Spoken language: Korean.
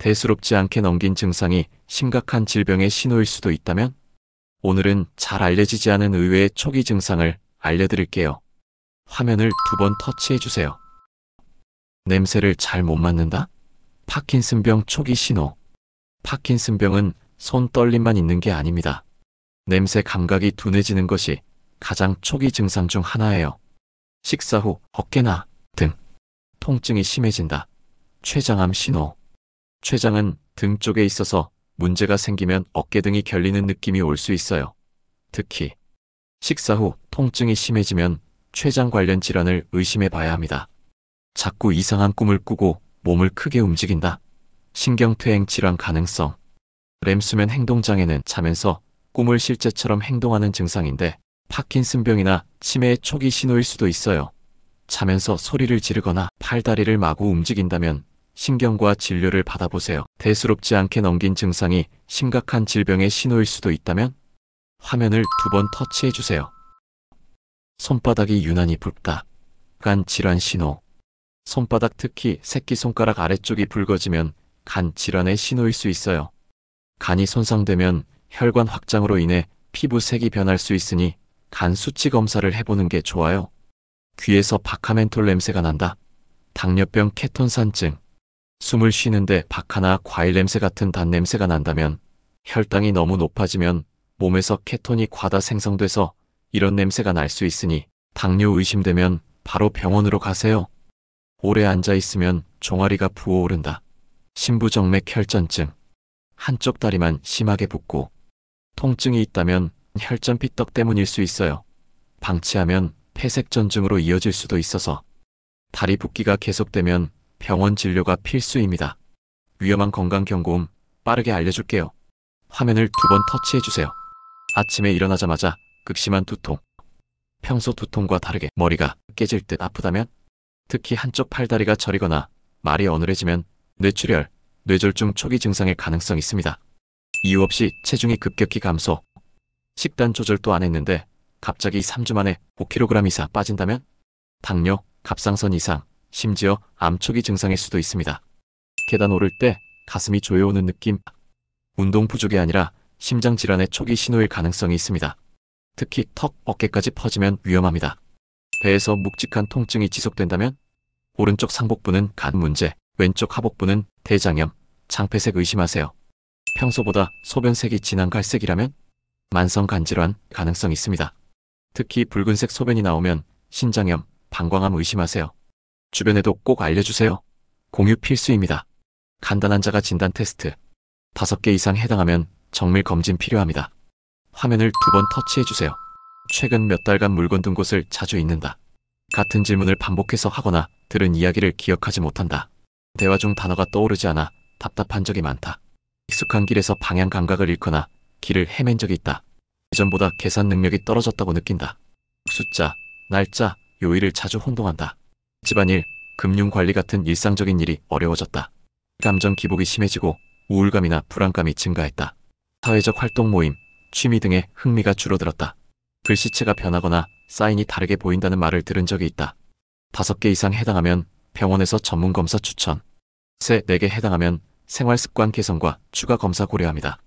대수롭지 않게 넘긴 증상이 심각한 질병의 신호일 수도 있다면? 오늘은 잘 알려지지 않은 의외의 초기 증상을 알려드릴게요. 화면을 2번 터치해주세요. 냄새를 잘 못 맡는다? 파킨슨병 초기 신호. 파킨슨병은 손 떨림만 있는 게 아닙니다. 냄새 감각이 둔해지는 것이 가장 초기 증상 중 하나예요. 식사 후 어깨나 등 통증이 심해진다. 췌장암 신호. 췌장은 등 쪽에 있어서 문제가 생기면 어깨 등이 결리는 느낌이 올 수 있어요. 특히 식사 후 통증이 심해지면 췌장 관련 질환을 의심해 봐야 합니다. 자꾸 이상한 꿈을 꾸고 몸을 크게 움직인다. 신경퇴행 질환 가능성. 렘수면 행동장애는 자면서 꿈을 실제처럼 행동하는 증상인데 파킨슨병이나 치매의 초기 신호일 수도 있어요. 자면서 소리를 지르거나 팔다리를 마구 움직인다면 신경과 진료를 받아보세요. 대수롭지 않게 넘긴 증상이 심각한 질병의 신호일 수도 있다면? 화면을 2번 터치해주세요. 손바닥이 유난히 붉다. 간 질환 신호. 손바닥 특히 새끼손가락 아래쪽이 붉어지면 간 질환의 신호일 수 있어요. 간이 손상되면 혈관 확장으로 인해 피부색이 변할 수 있으니 간 수치 검사를 해보는 게 좋아요. 귀에서 박하멘톨 냄새가 난다. 당뇨병 케톤산증. 숨을 쉬는데 박하나 과일 냄새 같은 단냄새가 난다면 혈당이 너무 높아지면 몸에서 케톤이 과다 생성돼서 이런 냄새가 날 수 있으니 당뇨 의심되면 바로 병원으로 가세요. 오래 앉아있으면 종아리가 부어오른다. 심부정맥 혈전증. 한쪽 다리만 심하게 붓고 통증이 있다면 혈전 피떡 때문일 수 있어요. 방치하면 폐색전증으로 이어질 수도 있어서 다리 붓기가 계속되면 병원 진료가 필수입니다. 위험한 건강경고음 빠르게 알려줄게요. 화면을 2번 터치해주세요. 아침에 일어나자마자 극심한 두통. 평소 두통과 다르게 머리가 깨질 듯 아프다면? 특히 한쪽 팔다리가 저리거나 말이 어눌해지면 뇌출혈, 뇌졸중 초기 증상일 가능성이 있습니다. 이유 없이 체중이 급격히 감소. 식단 조절도 안 했는데 갑자기 3주 만에 5kg 이상 빠진다면? 당뇨, 갑상선 이상, 심지어 암 초기 증상일 수도 있습니다. 계단 오를 때 가슴이 조여오는 느낌. 운동 부족이 아니라 심장 질환의 초기 신호일 가능성이 있습니다. 특히 턱, 어깨까지 퍼지면 위험합니다. 배에서 묵직한 통증이 지속된다면? 오른쪽 상복부는 간 문제, 왼쪽 하복부는 대장염, 장폐색 의심하세요. 평소보다 소변색이 진한 갈색이라면? 만성 간질환 가능성이 있습니다. 특히 붉은색 소변이 나오면 신장염, 방광암 의심하세요. 주변에도 꼭 알려주세요. 공유 필수입니다. 간단한 자가 진단 테스트. 5개 이상 해당하면 정밀 검진 필요합니다. 화면을 2번 터치해주세요. 최근 몇 달간 물건 둔 곳을 자주 잊는다. 같은 질문을 반복해서 하거나 들은 이야기를 기억하지 못한다. 대화 중 단어가 떠오르지 않아 답답한 적이 많다. 익숙한 길에서 방향 감각을 잃거나 길을 헤맨 적이 있다. 예전보다 계산 능력이 떨어졌다고 느낀다. 숫자, 날짜, 요일을 자주 혼동한다. 집안일, 금융관리 같은 일상적인 일이 어려워졌다. 감정 기복이 심해지고 우울감이나 불안감이 증가했다. 사회적 활동 모임, 취미 등에 흥미가 줄어들었다. 글씨체가 변하거나 사인이 다르게 보인다는 말을 들은 적이 있다. 5개 이상 해당하면 병원에서 전문검사 추천. 3, 4개 해당하면 생활습관 개선과 추가 검사 고려합니다.